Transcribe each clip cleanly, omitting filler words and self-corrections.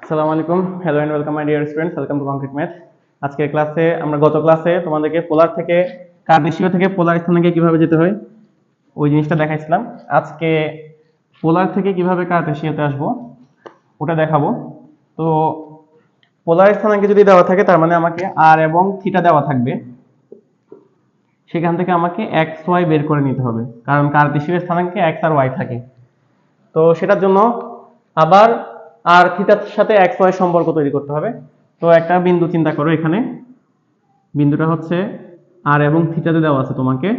আসসালামু আলাইকুম, hello and welcome my dear students, welcome to concrete math. আজকের ক্লাসে আমরা গত ক্লাসে তোমাদেরকে পোলার থেকে কার্টেসীয় থেকে পোলার স্থানাঙ্কে কিভাবে যেতে হয় ওই জিনিসটা দেখাইছিলাম। আজকে পোলার থেকে কিভাবে কার্টেসীয়তে আসবো ওটা দেখাবো। তো পোলার স্থানাঙ্কে যদি দেওয়া থাকে তার মানে আমাকে আর এবং থিটা দেওয়া থাকবে, সেখান থেকে আমাকে এক্স ওয়াই বের করে নিতে হবে, কারণ কার্টেসীয় স্থানাঙ্কে এক্স আর ওয়াই থাকে। তো সেটার জন্য আবার আর থিটার সাথে এক্স ওয়াই সম্পর্ক তৈরি করতে হবে। তো একটা বিন্দু চিন্তা করো, এখানে বিন্দুটা হচ্ছে আর এবং থিটাতে দেওয়া আছে তোমাকে,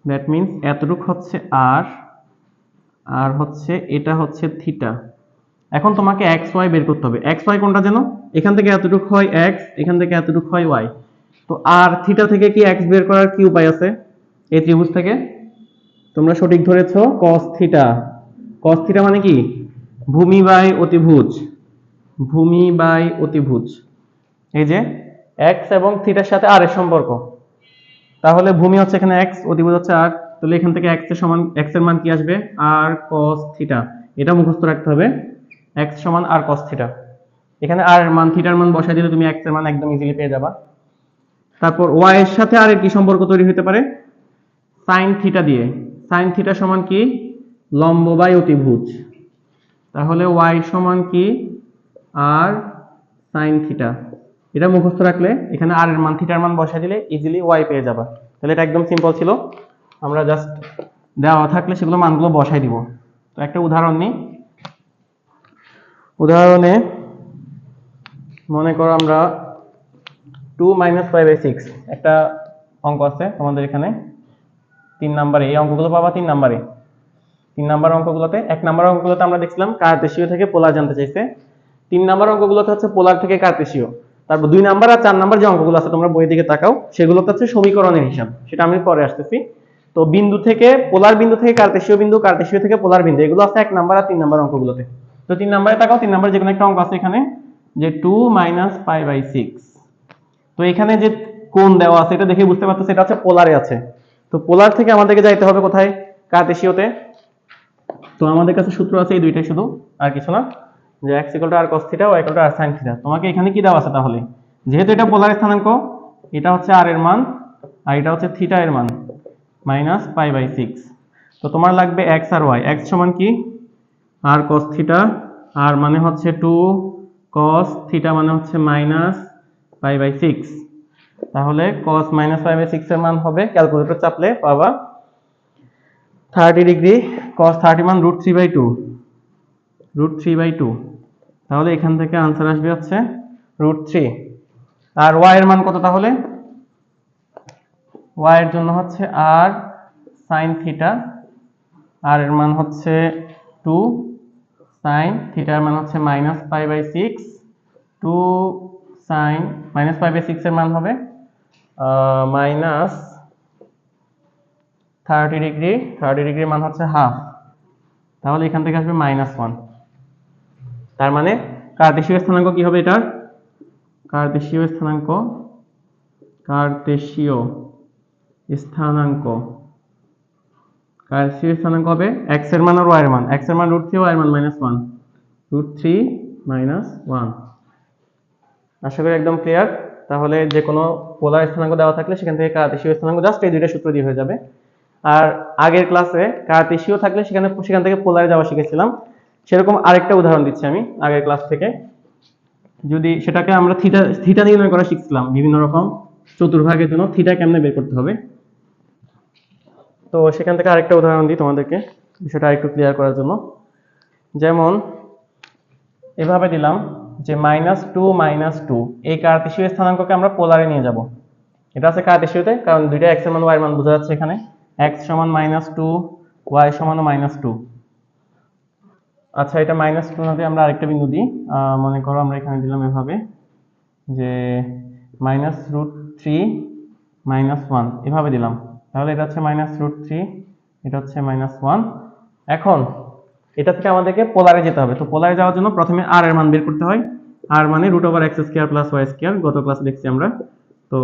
দ্যাট মিন্স এতটুক হচ্ছে আর, আর হচ্ছে এটা হচ্ছে থিটা। এখন তোমাকে এক্স ওয়াই বের করতে হবে। এক্স ওয়াই কোনটা যেন, এখান থেকে এতটুক হয় এক্স, এখান থেকে এতটুক হয় ওয়াই। তো আর থিটা থেকে কি এক্স বের করার কি উপায় আছে? এই ত্রিভুজ থেকে তোমরা সঠিক ধরেছো, cos থিটা। cos থিটা মানে কি? ভূমি বাই অতিভুজ, ভূমি বাই অতিভুজ। এই যে এক্স এবং থিটার সাথে আর এর সম্পর্ক, তাহলে ভূমি হচ্ছে এখানে এক্স, অতিভুজ হচ্ছে আর, তাহলে এখান থেকে এক্স এর সমান, এক্স এর মান কি আসবে? আর cos থিটা। এটা মুখস্থ রাখতে হবে, এক্স সমান আর cos থিটা। এখানে আর এর মান, থিটার মান বসাই দিলে তুমি এক্স এর মান একদম ইজিলি পেয়ে যাবা। তারপর ওয়াই এর সাথে আর এর কি সম্পর্ক তৈরি হতে পারে? সাইন থিটা দিয়ে। সাইন থিটা সমান কি? লম্ব বাই অতিভুজ। তাহলে ওয়াই সমান কি? আর সাইন থিটা। এটা মুখস্থ রাখলে এখানে আর এর মান, থিটার মান বসাই দিলে ইজিলি ওয়াই পেয়ে যাবা। তাহলে এটা একদম সিম্পল ছিল, আমরা জাস্ট দেওয়া থাকলে সেগুলো মানগুলো বসাই দিব। তো একটা উদাহরণ নিই। উদাহরণে মনে করো আমরা 2 - 5/6 একটা অঙ্ক আছে তোমাদের এখানে 3 নম্বরে। এই অঙ্কগুলো পাবা 3 নম্বরে। 3 নাম্বার অঙ্কগুলোতে, 1 নাম্বার অঙ্কগুলোতে আমরা দেখছিলাম কার্টেসীয় থেকে পোলার জানতে চাইছে। 3 নাম্বার অঙ্কগুলোতে হচ্ছে পোলার থেকে কার্টেসীয়। তারপর 2 নাম্বার আর 4 নাম্বার যে অঙ্কগুলো আছে তোমরা বইয়ের দিকে তাকাও, সেগুলোতে হচ্ছে সমীকরণের হিসাব, সেটা আমি পরে আসতেছি। তো বিন্দু থেকে, পোলার বিন্দু থেকে কার্টেসীয় বিন্দু, কার্টেসীয় থেকে পোলার বিন্দু, এগুলো আছে 1 নাম্বার আর 3 নাম্বার অঙ্কগুলোতে। তো 3 নাম্বারে তাকাও, 3 নাম্বার যেকোনো একটা অঙ্ক আছে এখানে যে 2 - π/6। তো এখানে যে কোণ দেওয়া আছে এটা দেখে বুঝতে পারছো এটা হচ্ছে পোলারে আছে। তো পোলার থেকে আমাদেরকে যাইতে হবে কোথায়? কার্টেসীয়তে। তো আমাদের কাছে সূত্র আছে এই দুইটাই শুধু, আর কিছু না, যে x = r cos theta, y = r sin theta. তোমাকে এখানে কি দেওয়া আছে তাহলে? যেহেতু এটা পোলার স্থানাঙ্ক, এটা হচ্ছে r এর মান আর এটা হচ্ছে থিটা এর মান -π/6। তো তোমার লাগবে x আর y। x সমান কি? r cos থিটা, r মানে হচ্ছে 2, cos থিটা মানে হচ্ছে -π/6। তাহলে cos -π/6 এর মান হবে, ক্যালকুলেটর চাপলে পাবা 30 ডিগ্রি। cos 30 মান √3/2, √3/2। তাহলে এখান থেকে आंसर আসবে হচ্ছে √3। আর y এর মান কত তাহলে? y এর জন্য হচ্ছে r sin থিটা, r এর মান হচ্ছে 2, sin থিটা এর মান হচ্ছে -π/6। 2 sin -π/6 এর মান হবে -30 ডিগ্রি। 30 ডিগ্রির মান হচ্ছে হাফ, তাহলে এখান থেকে আসবে -1। তার মানে কার্টেসীয় স্থানাঙ্ক কি হবে এটার? কার্টেসীয় স্থানাঙ্ক, কার্টেসীয় স্থানাঙ্ক, কার্টেসীয় স্থানাঙ্ক হবে x এর মান আর y এর মান। x এর মান √3, y এর মান -1, √3 - 1। আশা করি একদম ক্লিয়ার। তাহলে যে কোনো পোলার স্থানাঙ্ক দেওয়া থাকলে সেখান থেকে কার্টেসীয় স্থানাঙ্ক জাস্ট এই দুইটা সূত্র দিয়ে হয়ে যাবে। আর আগের ক্লাসে কার্টেসীয় থাকলে সেখান থেকে পোলারে যাওয়া শিখেছিলাম, সেরকম আরেকটা উদাহরণ দিচ্ছি আমি আগের ক্লাস থেকে। যদি সেটাকে আমরা থিটা নির্ণয় করা শিখছিলাম, বিভিন্ন রকম চতুর্ভাগের জন্য থিটা কেমনে বের করতে হবে। তো সেখান থেকে আরেকটা উদাহরণ দিই তোমাদেরকে বিষয়টা আরেকটু ক্লিয়ার করার জন্য। যেমন এভাবে দিলাম যে -2 - 2, এই কার্টেসীয় স্থানাঙ্ককে আমরা পোলারে নিয়ে যাব। এটা আছে কার্টেসীয়তে, কারণ দুইটা x এর মান y এর মান বোঝা যাচ্ছে এখানে। x সমান -2, y সমানও -2। আচ্ছা, এটা -2 না দিয়ে আমরা আরেকটা বিন্দু দিই। মনে করো আমরা এখানে দিলাম এভাবে যে -√3 - 1, এভাবে দিলাম। তাহলে এটা হচ্ছে -√3, এটা হচ্ছে -1। এখন এটা থেকে আমাদেরকে পোলারে যেতে হবে। তো পোলারে যাওয়ার জন্য প্রথমে r এর মান বের করতে হয়। r মানে √x² + y², গত ক্লাসে দেখছি আমরা। তো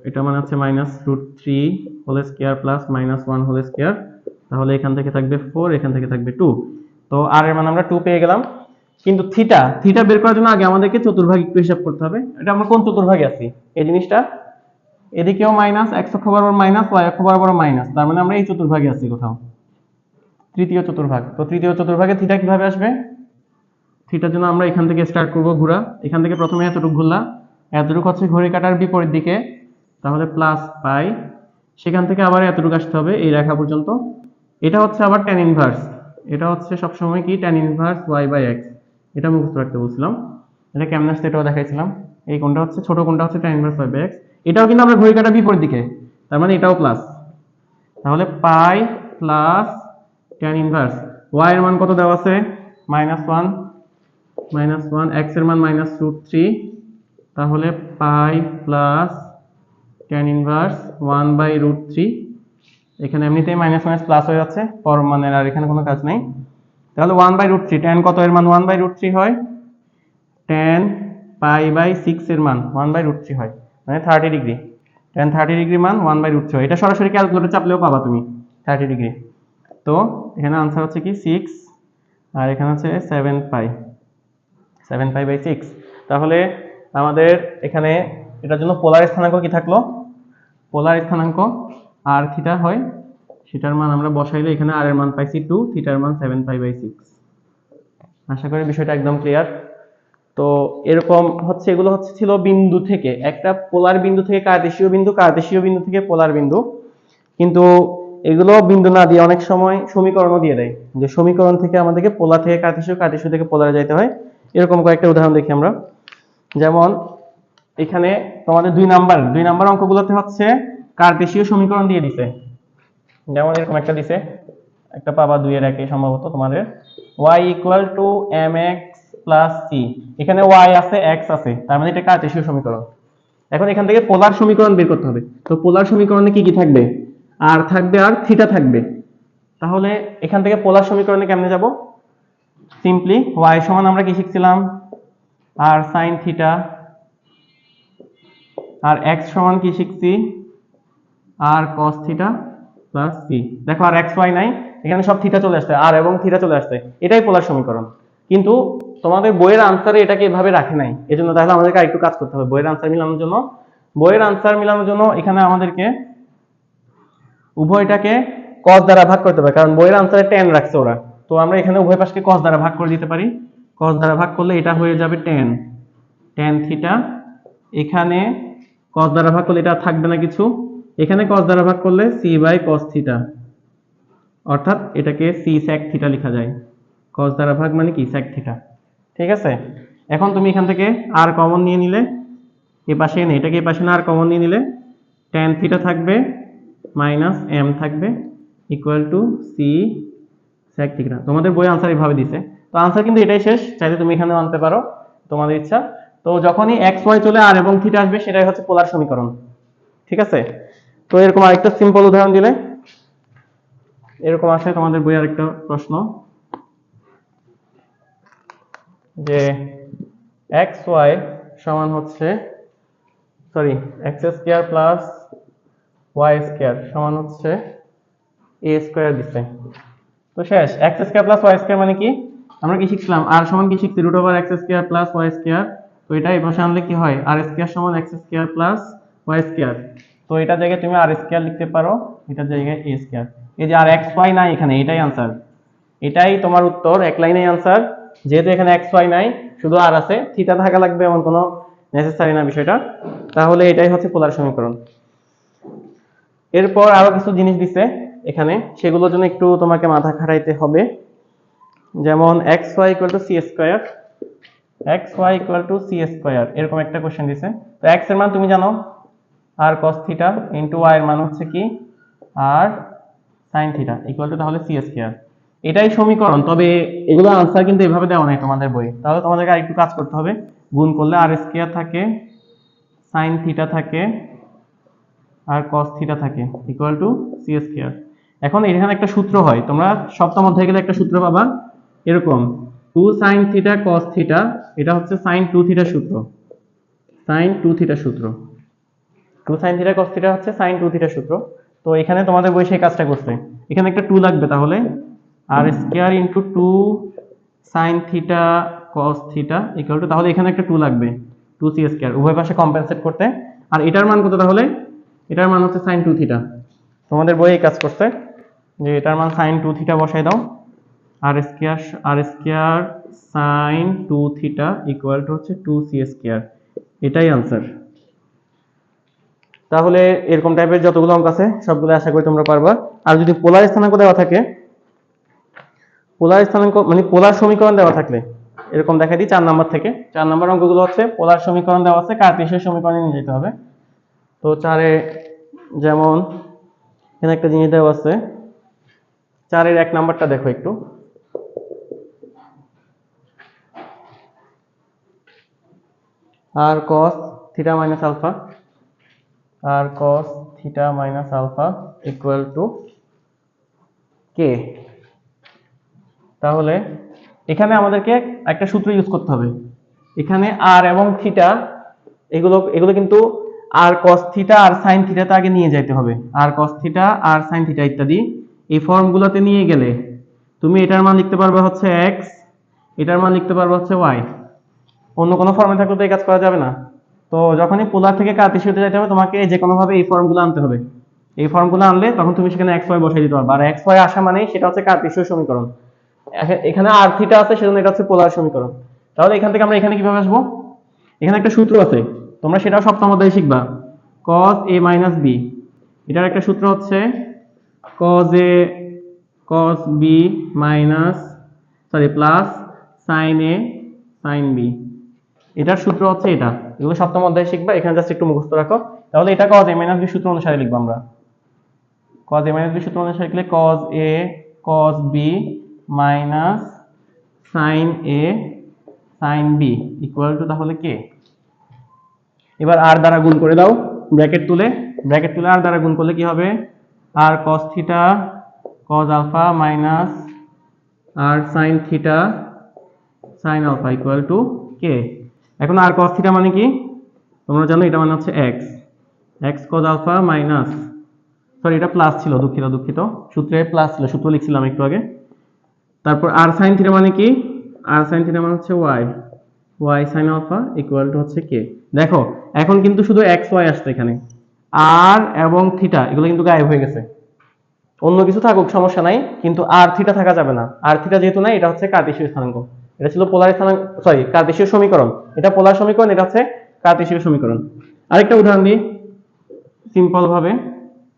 এটা মানে হচ্ছে -√3² + -1²। তাহলে এখান থেকে থাকবে 4, এখান থেকে থাকবে 2। তো r এর মান আমরা 2 পেয়ে গেলাম। কিন্তু থিটা থিটা বের করার জন্য আগে আমাদেরকে চতুর্ভাগ একটু হিসাব করতে হবে। এটা আমরা কোন চতুর্ভাগে আছি এই জিনিসটা, এদিকেও মাইনাস, এক্স অক্ষ বরাবর মাইনাস, ওয়াই অক্ষ বরাবর মাইনাস, তার মানে আমরা এই চতুর্ভাগে আছি কোথাও, তৃতীয় চতুর্ভাগ। তো তৃতীয় চতুর্ভাগে থিটা কিভাবে আসবে? থিটার জন্য আমরা এখান থেকে স্টার্ট করব ঘোরা। এখান থেকে প্রথমে এতটুকু ঘুরলাম, এতটুকু হচ্ছে ঘড়ি কাঁটার বিপরীত দিকে, তাহলে প্লাস পাই। সেখান থেকে আবার এতটুকু আসতে হবে এই রেখা পর্যন্ত। এটা হচ্ছে আবার tan ইনভার্স, এটা হচ্ছে সবসময় কি tan ইনভার্স y/x, এটা মুখস্থ রাখতে বলছিলাম। এটা কেমন আসছে এটাও দেখাইছিলাম। এই কোণটা হচ্ছে ছোট কোণটা হচ্ছে tan ইনভার্স y/x, এটাও কিন্তু আমরা ঘড়ি কাঁটার বিপরীত দিকে, তার মানে এটাও প্লাস। তাহলে পাই প্লাস tan ইনভার্স y এর মান কত দেওয়া আছে? -1, x এর মান -√3, তাহলে পাই প্লাস tan ইনভার্স 1/√3। এখানে এমনিতেই মাইনাস মাইনাস প্লাস হয়ে যাচ্ছে, পরম মানের আর এখানে কোনো কাজ নেই। তাহলে 1/√3, tan কত এর মান 1/√3 হয়, tan π/6 এর মান 1/√3 হয়, মানে 30 ডিগ্রি। tan 30 ডিগ্রি মান 1/√3 হয়। এটা সরাসরি ক্যালকুলেটর চাপলেও পাবা তুমি 30 ডিগ্রি। তো এখানে आंसर হচ্ছে কি 6, আর এখানে হচ্ছে 7π/6। তাহলে আমাদের এখানে এটার জন্য পোলার স্থানাঙ্ক কি থাকলো? পোলার স্থানাঙ্ক আর থিটা হয়, সেটার মান আমরা বসাইলে এখানে আর এর মান পাইছি 2, থিটার মান 7π/6। আশা করি বিষয়টা একদম ক্লিয়ার। তো এরকম হচ্ছে, এগুলো হচ্ছে ছিল বিন্দু থেকে, একটা পোলার বিন্দু থেকে কার্টেসীয় বিন্দু, কার্টেসীয় বিন্দু থেকে পোলার বিন্দু। কিন্তু এগুলো বিন্দু না দিয়ে অনেক সময় সমীকরণও দিয়ে দেয়, যে সমীকরণ থেকে আমাদেরকে পোলার থেকে কার্টেসীয়, কার্টেসীয় থেকে পোলারে যাইতে হয়। এরকম কয়েকটা উদাহরণ দেখি আমরা। যেমন এখানে তোমাদের 2 নাম্বার অঙ্কগুলোতে হচ্ছে কার্টেসীয় সমীকরণ দিয়ে দিছে। যেমন এরকম একটা দিছে, একটা পাবা 2 এর 1 সম্ভবত তোমাদের, y = mx + c। এখানে y আছে, x আছে, তার মানে এটা কার্টেসীয় সমীকরণ। এখন এখান থেকে পোলার সমীকরণ বের করতে হবে। তো পোলার সমীকরণে কি কি থাকবে? আর থাকবে আর থিটা থাকবে। তাহলে এখান থেকে পোলার সমীকরণে কেমনে যাব? সিম্পলি y সমান আমরা কি শিখছিলাম? আর sin থিটা, আর x সমান কি শিখছি? আর cos থিটা প্লাস c। দেখো আর x y নাই, এখানে সব থিটা চলে আসছে, আর এবং থিটা চলে আসছে, এটাই পোলার সমীকরণ। কিন্তু তোমাদের বইয়ের আনসারে এটাকে এভাবে রাখে নাই, এজন্য তাহলে আমাদেরকে আরেকটু কাজ করতে হবে বইয়ের আনসার মিলানোর জন্য। বইয়ের আনসার মিলানোর জন্য এখানে আমাদেরকে উভয়টাকে cos দ্বারা ভাগ করতে হবে, কারণ বইয়ের আনসারে tan রাখছে ওরা। তো আমরা এখানে উভয় পাশকে cos দ্বারা ভাগ করে দিতে পারি। cos দ্বারা ভাগ করলে এটা হয়ে যাবে tan থিটা। এখানে cos দ্বারা ভাগ করলে এটা থাকবে না কিছু, এখানে cos দ্বারা ভাগ করলে c/cos থিটা, অর্থাৎ এটাকে c sec থিটা লেখা যায়। cos দ্বারা ভাগ মানে কি sec থিটা। ঠিক আছে, এখন তুমি এখান থেকে আর কমন নিয়ে নিলে, এই পাশে এনে এটাকে এই পাশে না আর কমন নিয়ে নিলে tan থিটা থাকবে মাইনাস m থাকবে equal to c sec theta. তোমাদের বই আনসার এইভাবে দিছে। তো আনসার কিন্তু এটাই শেষ, চাইলে তুমি এখানে আনতে পারো, তোমাদের ইচ্ছা। তো যখনই x y চলে আর এবং থিটা আসবে, সেটাই হচ্ছে পোলার সমীকরণ। ঠিক আছে, তো এরকম আরেকটা সিম্পল উদাহরণ দিলে এরকম আসে তোমাদের বই আরেকটা প্রশ্ন, যে xy সমান হচ্ছে x² প্লাস y² সমান হচ্ছে a² দিচ্ছে। তো শেষ, x² প্লাস y² মানে কি? আমরা কি শিখছিলাম? আর সমান কি শিখছি? √x² plus y²। তো এটা এই পাশে আনলে কি হয়? r² সমান x² প্লাস y²। তো এটা জায়গায় তুমি r² লিখতে পারো, এটার জায়গায় a²। এই যে আর x y নাই এখানে, এটাই আনসার, এটাই তোমার উত্তর, এক লাইনেই আনসার। যেহেতু এখানে x y নাই, শুধু আর আছে, থিটা থাকা লাগবে এমন কোনো নেসেসারি না বিষয়টা। তাহলে এটাই হচ্ছে পোলার সমীকরণ। এরপর আরো কিছু জিনিস দিছে এখানে, সেগুলোর জন্য একটু তোমাকে মাথা খাটাইতে হবে। যেমন xy = c², xy = c², এরকম একটা কোশ্চেন দিছে। তো x এর মান তুমি জানো, আর cos থিটা ইনটু y এর মান হচ্ছে কি আর sin থিটা ইকুয়াল টু তাহলে c²। এটাই সমীকরণ, তবে এগুলো আনসার কিন্তু এভাবে দেওয়া নাই তোমাদের বই। তাহলে তোমাদেরকে আরেকটু কাজ করতে হবে। গুণ করলে r² থাকে, sin থিটা থাকে, আর cos থিটা থাকে ইকুয়াল টু c²। এখন এখানে একটা সূত্র হয়, তোমরা সপ্তম অধ্যায়ে গেলে একটা সূত্র পাবা এরকম, 2 sin থিটা cos থিটা, এটা হচ্ছে sin 2 থিটা সূত্র, sin 2 থিটা সূত্র। 2 sin থিটা cos থিটা হচ্ছে sin 2 থিটা সূত্র। তো এখানে তোমাদের বই সেই কাজটা করছে, এখানে একটা 2 লাগবে, তাহলে r² * 2 sine theta cos theta equal two, তাহলে এখানে একটা 2 লাগবে, 2c স্কয়ার, উভয় পাশে কম্পেনসেট করতে। আর এটার মান কত তাহলে? এটার মান হচ্ছে সাইন 2 থিটা। তোমাদের বইয়ে এই কাজ করছে যে এটার মান সাইন 2 থিটা বসাই দাও, r square sine 2 theta equal to হচ্ছে 2c স্কয়ার। এটাই আনসার। তাহলে এরকম টাইপের যতগুলো অঙ্ক আছে সবগুলো আশা করি তোমরা পারবা। আর যদি পোলার স্থানাঙ্ক দেওয়া থাকে, পোলার স্থানাঙ্ক মানে পোলার সমীকরণ দেওয়া থাকলে এরকম দেখাই দিই 4 নাম্বার থেকে। 4 নাম্বার অঙ্কগুলো হচ্ছে পোলার সমীকরণ দেওয়া আছে, কার্টেসীয় সমীকরণে নিয়ে যেতে হবে। তো 4-এ যেমন এখানে একটা জিনিস দেওয়া আছে, 4-এর 1 নাম্বারটা দেখো একটু। R cos theta minus alpha, r cos theta minus alpha equal to k. তাহলে এখানে আমাদেরকে একটা সূত্র ইউজ করতে হবে। এখানে আর এবং থিটা এগুলো এগুলো কিন্তু আর cos থিটা আর sin থিটাতে আগে নিয়ে যেতে হবে। আর cos থিটা আর sin থিটা ইত্যাদি এই ফর্মগুলোতে নিয়ে গেলে তুমি এটার মান লিখতে পারবে হচ্ছে x, এটার মান লিখতে পারবে হচ্ছে y। অন্য কোনো ফর্মে থাকলে তো এই কাজ করা যাবে না। তো যখনই পোলার থেকে কার্টেসীয়তে যেতে হবে তোমাকে যে কোনো ভাবে এই ফর্মগুলো আনতে হবে। এই ফর্মগুলো আনলে তখন তুমি সেখানে x y বসাই দিতে পারবে। আর x y আসা মানেই সেটা হচ্ছে কার্টেসীয় সমীকরণ। এখানে আর থিটা আছে সেজন্য এটা হচ্ছে পোলার সমীকরণ। তাহলে এখান থেকে আমরা এখানে কিভাবে আসবো? এখানে একটা সূত্র আছে, তোমরা সেটাও সপ্তম অধ্যায়ে শিখবা, cos a - b। এটার একটা সূত্র হচ্ছে cos a cos b plus sin a sin b। এটার সূত্র হচ্ছে এটা। এগুলো সপ্তম অধ্যায়ে শিখবা, এখানে জাস্ট একটু মুখস্থ রাখো। তাহলে এটা cos a - b সূত্র অনুসারে লিখবো আমরা। cos a - b সূত্র অনুসারে লিখলে cos a cos b minus sin a sin b equal to তাহলে কে। এবার আর দ্বারা গুণ করে দাও, ব্র্যাকেট তুলে আর দ্বারা গুণ করলে কি হবে? R cos theta cos alpha minus r sin theta sin alpha equal to k. এখন আর cos থিটা মানে কি তোমরা জানো, এটা মানে হচ্ছে x cos alpha minus, sorry এটা প্লাস ছিল, দুঃখিত, সূত্রে প্লাস ছিল, সূত্র লিখছিলাম একটু আগে। তারপর আর sin থিটা মানে কি? আর sin থিটা মানে হচ্ছে y sin alpha equal to হচ্ছে কে। দেখো এখন কিন্তু শুধু x y আসছে এখানে, আর এবং থিটা এগুলো কিন্তু গায়েব হয়ে গেছে। অন্য কিছু থাকুক সমস্যা নাই, কিন্তু আর থিটা থাকা যাবে না। আর থিটা যেহেতু নাই, এটা হচ্ছে কার্টেসীয় স্থানাঙ্ক। এটা ছিল পোলার স্থানাঙ্ক, সরি কার্টেসীয় সমীকরণ। এটা পোলার সমীকরণ, এটা হচ্ছে কার্টেসীয় সমীকরণ। আরেকটা উদাহরণ দিই সিম্পল ভাবে,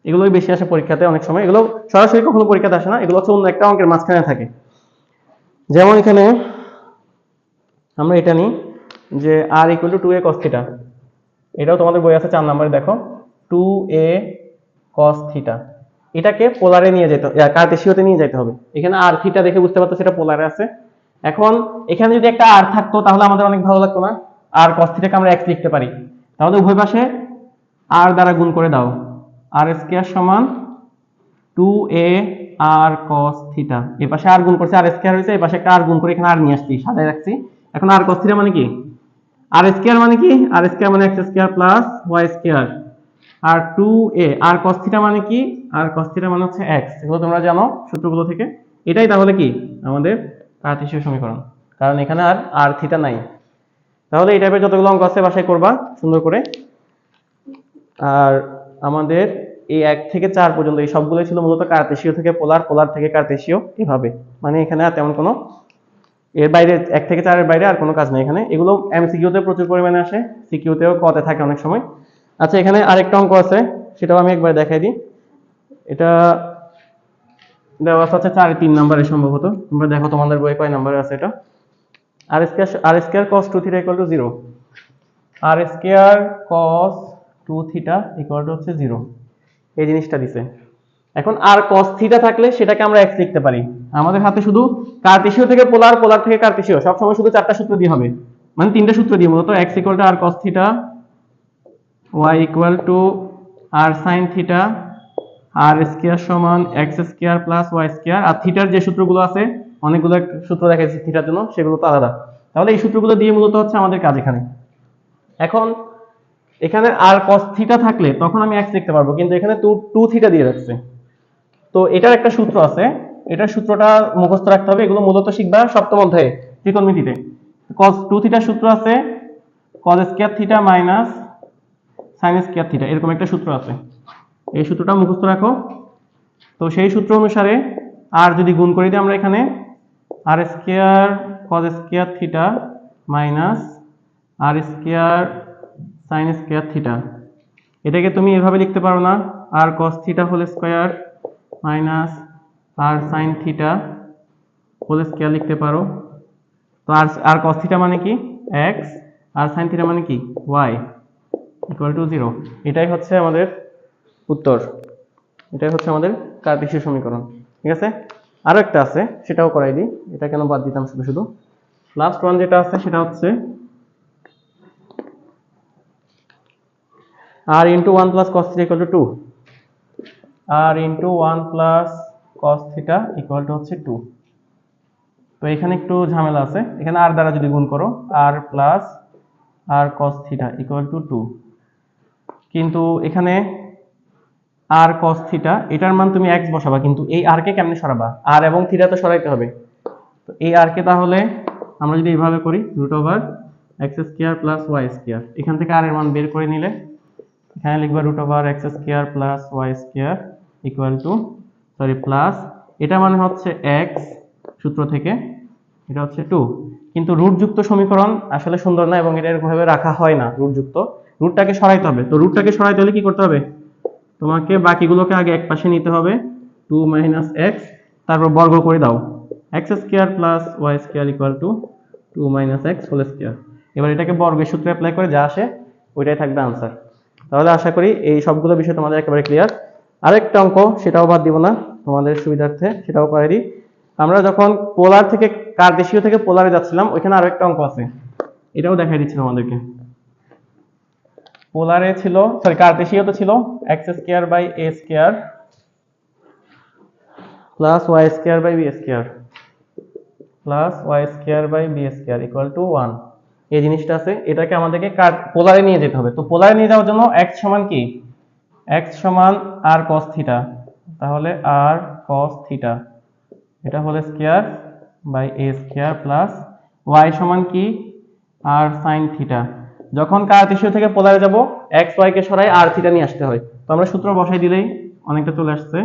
এগুলোই বেশি আসে পরীক্ষাতে অনেক সময়, এগুলো সরাসরি কখনো পরীক্ষাতে আসে না, এগুলো হচ্ছে অন্য একটা অঙ্কের মাঝখানে থাকে। যেমন এখানে আমরা এটা নিই যে r equal to 2a cos theta. এটাও তোমাদের বই আছে 4 নম্বরে, দেখো 2a cos থিটা। এটাকে পোলারে নিয়ে যেতে হবে, কার্টেসীয়তে নিয়ে যেতে হবে। এখানে আর থিটা দেখে বুঝতে পারতো সেটা পোলারে আছে। এখন এখানে যদি একটা আর থাকতো তাহলে আমাদের অনেক ভালো লাগতো না? আর cos থিটাকে আমরা x লিখতে পারি। তাহলে উভয় পাশে r দ্বারা গুণ করে দাও, আর স্কয়ার সমান 2a r cos থিটা। এই পাশে আর গুণ করছে, আর স্কয়ার হয়েছে, এই পাশে একটা আর গুণ করে এখানে আর নিয়ে আসছি, সাজায় রাখছি। এখন আর cos থিটা মানে কি? আর স্কয়ার মানে কি? আর স্কয়ার মানে x square plus y square. R 2a r cos theta মানে কি? আর cos থিটা মানে হচ্ছে x। এগুলো তোমরা জানো সূত্রগুলো থেকে। এটাই তাহলে কি আমাদের কার্টেসীয় সমীকরণ, কারণ এখানে আর থিটা নাই। তাহলে এই টাইপের যতগুলো অঙ্ক আছে বাসায় করবা সুন্দর করে। আর আমাদের এই 1 থেকে 4 পর্যন্ত এই সবগুলোই ছিল মূলত কার্টেসীয় থেকে পোলার, পোলার থেকে কার্টেসীয়, এভাবে। মানে এখানে আর তেমন কোনো এর বাইরে 1 থেকে 4 এর বাইরে আর কোনো কাজ নেই এখানে। এগুলো এমসিকিউতে প্রচুর পরিমাণে আসে, সিকিউতেও কতে থাকে অনেক সময়। আচ্ছা এখানে আরেকটা অঙ্ক আছে, সেটাও আমি একবার দেখাই দিই। এটা দেওয়া আছে 4-3 নম্বরে সম্ভবত। তোমরা দেখো তোমাদের বইয়ে কয় নম্বরে আছে এটা। R square cos 2 theta equal to 0। R square cos 2 theta equal to হচ্ছে 0। এই জিনিসটা দিছে। এখন আর cos থিটা থাকলে সেটাকে আমরা x লিখতে পারি। আমাদের হাতে শুধু কার্টেসীয় থেকে পোলার, পোলার থেকে কার্টেসীয়, সব সময় শুধু 4টা সূত্র দিয়ে হবে, মানে 3টা সূত্র দিয়ে মূলত x equal to r cos theta, y equal to r sin theta, r square সমান x square plus y square. আর থিটার যে সূত্রগুলো আছে, অনেকগুলো সূত্র দেখাইছি থিটার জন্য, সেগুলো তো আলাদা। তাহলে এই সূত্রগুলো দিয়ে মূলত হচ্ছে আমাদের কাজ এখানে। এখন এখানে আর cos থিটা থাকলে তখন আমি x লিখতে পারবো, কিন্তু এখানে 2 থিটা দিয়ে রাখছে। তো এটার একটা সূত্র আছে, এটা সূত্রটা মুখস্থ রাখতে হবে, এগুলো মূলত শিখবা সপ্তম অধ্যায়ে ত্রিকোণমিতিতে। cos 2 থিটার সূত্র আছে cos square theta minus sin square theta, এরকম একটা সূত্র আছে, এই সূত্রটা মুখস্থ রাখো। তো সেই সূত্র অনুসারে আর যদি গুণ করে দিই আমরা এখানে r square cos square theta minus r square sin square theta, এটাকে তুমি এভাবে লিখতে পারো না, r cos theta whole square minus r sin theta whole square লিখতে পারো। তো আর cos থিটা মানে কি x, আর sin থিটা মানে কি y ইকুয়াল টু 0। এটাই হচ্ছে আমাদের উত্তর, এটাই হচ্ছে আমাদের কার্টেসীয় সমীকরণ। ঠিক আছে, আরো একটা আছে সেটাও করাই দিই, এটা কেন বাদ দিতাম শুধু শুধু। লাস্ট ওয়ান যেটা আছে সেটা হচ্ছে r into 1 plus cos theta equal to 2, r into 1 plus cos theta equal to হচ্ছে 2। তো এখানে একটু ঝামেলা আছে, এখানে r দ্বারা যদি গুণ করো r plus r cos theta equal to 2, কিন্তু এখানে r cos থিটা এটার মান তুমি x বসাবা, কিন্তু এই r কে কেমনে সরাবা, r এবং থিটা তো সরাইতে হবে। তো এই r কে তাহলে আমরা যদি এইভাবে করি root over x square plus y square, এখান থেকে r এর মান বের করে নিলে এখানে লিখবা root over x square plus y square equal to sorry plus, এটা মানে হচ্ছে x সূত্র থেকে, এটা হচ্ছে 2। কিন্তু রুট যুক্ত সমীকরণ আসলে সুন্দর না এবং এটা এরকম ভাবে রাখা হয় না, রুট যুক্ত, রুটটাকে সরাইতে হবে। তো রুটটাকে সরাইতে হলে কি করতে হবে, তোমাকে বাকিগুলোকে আগে এক পাশে নিতে হবে 2 মাইনাস এক্স, তারপর বর্গ করে দাও x square plus y square equal to 2 minus x whole square. এবার এটাকে বর্গের সূত্রে অ্যাপ্লাই করে যা আসে ওইটাই থাকবে আনসার। তাহলে আশা করি এই সবগুলো বিষয় তোমাদের একেবারে ক্লিয়ার। আরেকটা অঙ্ক সেটাও বাদ দিব না তোমাদের সুবিধার্থে, সেটাও করে দিই। আমরা যখন পোলার থেকে কার্টেসীয় থেকে পোলারে যাচ্ছিলাম ওইখানে আরো একটা অঙ্ক আছে, এটাও দেখাই দিচ্ছি তোমাদেরকে। পোলারে ছিল সরি কার্টেসীয়তে ছিল x square by a square plus y square by b square plus y square by b square equal to 1, এই জিনিসটা আছে, এটাকে আমাদেরকে পোলারে নিয়ে যেতে হবে। তো পোলারে নিয়ে যাওয়ার জন্য x সমান কি, x সমান r cos থিটা, তাহলে r cos থিটা এটা whole square by a square plus y সমান কি r sin থিটা। যখন কার্টেসীয় থেকে পোলারে যাব x y কে সরাই r থিটা নিয়ে আসতে হয়, তো আমরা সূত্র বসাই দিলেই অনেকটা চলে আসছে।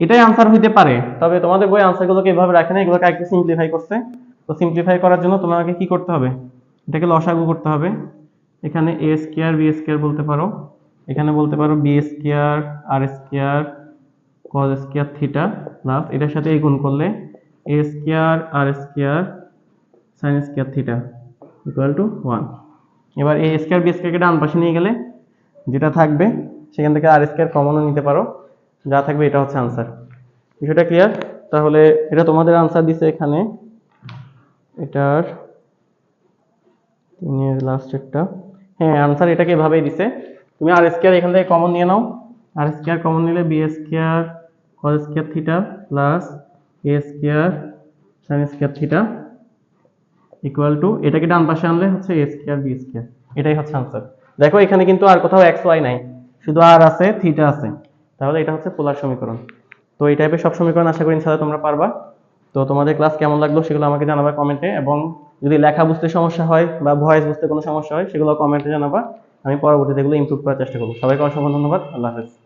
এটাই আনসার হইতে পারে, তবে তোমাদের বই আনসারগুলোকে এভাবে রাখে না, এগুলোকে একটু সিম্পলিফাই করছে। তো সিম্পলিফাই করার জন্য তোমাকে কি করতে হবে, এটাকে লসাগু করতে হবে। এখানে a স্কয়ার b স্কয়ার বলতে পারো, এখানে বলতে পারো b square r square cos square theta plus এটার সাথে এই গুণ করলে a square r square sin square theta equal to 1। এবার a স্কয়ার b স্কয়ারকে ডান পাশে নিয়ে গেলে যেটা থাকবে সেখান থেকে r স্কয়ার কমনও নিতে পারো, যা থাকবে এটা হচ্ছে আনসার। বিষয়টা ক্লিয়ার? তাহলে এটা তোমাদের আনসার দিছে এখানে, এটার তিনের লাস্ট একটা, হ্যাঁ আনসার এটাকে এভাবেই দিছে। তুমি আর স্কয়ার এখান থেকে কমন নিয়ে নাও, আর স্কয়ার কমন নিলে b square cos square theta plus a square sin square theta equal to, এটাকে ডান পাশে আনলে হচ্ছে a স্কয়ার b স্কয়ার, এটাই হচ্ছে আনসার। দেখো এখানে কিন্তু আর কোথাও x y নাই, শুধু r আছে থিটা আছে, তাহলে এটা হচ্ছে পোলার সমীকরণ। তো এই টাইপের সব সমীকরণ আশা করি ইনশাআল্লাহ তোমরা পারবা। তো তোমাদের ক্লাস কেমন লাগলো সেগুলো আমাকে জানাবা কমেন্টে, এবং যদি লেখা বুঝতে সমস্যা হয় বা ভয়েস বুঝতে কোনো সমস্যা হয় সেগুলো কমেন্টে জানাবা, আমি পরবর্তীতে এগুলো ইমপ্রুভ করার চেষ্টা করবো। সবাইকে অসংখ্য ধন্যবাদ, আল্লাহ হাফেজ।